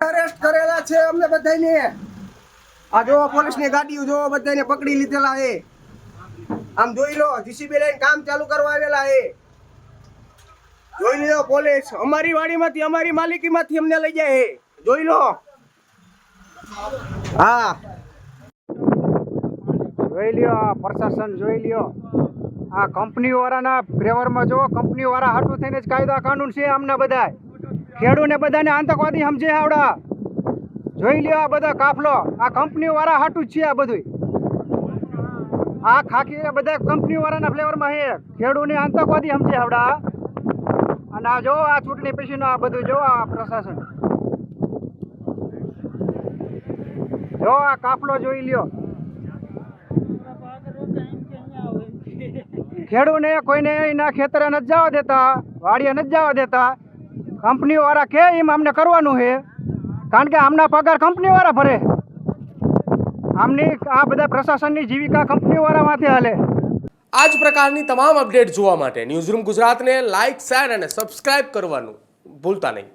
Arrest કરેલા છે અમને બધાને। આ જો પોલીસની ગાડીઓ જો બધાને પકડી લીધેલા છે। આમ જોઈ લો, જીસીબી લઈને કામ ચાલુ કરવા આવેલા છે। જોઈ લો પોલીસ અમારી વાડીમાંથી અમારી માલિકીમાંથી અમને લઈ જાય છે। જોઈ લો। હા જોઈ લ્યો, આ પ્રશાસન જોઈ લ્યો। આ કંપનીઓ વાળાના ફેવરમાં જો, કંપનીઓ વાળા હાટું થઈને જ કાયદા કાનૂન છે આમના બધા। ખેડૂને બધાને આતંકવાદી સમજે આવડા। જોઈ લ્યો આ બધા કાફલો, આ કંપનીઓ વાળા હાટું જ છે આ બધું। આ ખાખી બધા કંપનીઓ વાળાના ફ્લેવરમાં છે, ખેડૂને આતંકવાદી સમજે આવડા। અને આ જો આ ચૂંટણી પછીનું આ બધું જો આ પ્રશાસન જો આ કાફલો જોઈ લ્યો। ખેડૂને કોઈને એના ખેતરે નથી જવા દેતા, વાડીએ નથી જવા દેતા। કંપનીઓ વાળા કે એમ અમને કરવાનું છે, કારણ કે આમના પગાર કંપની વાળા ભરે। આમની આ બધા પ્રશાસનની જીવિકા કંપનીઓ વાળા માથે હાલે। આ જ પ્રકારની તમામ અપડેટ જોવા માટે ન્યૂઝરૂમ ગુજરાતને લાઇક, શેર અને સબસ્ક્રાઇબ કરવાનું ભૂલતા નહીં।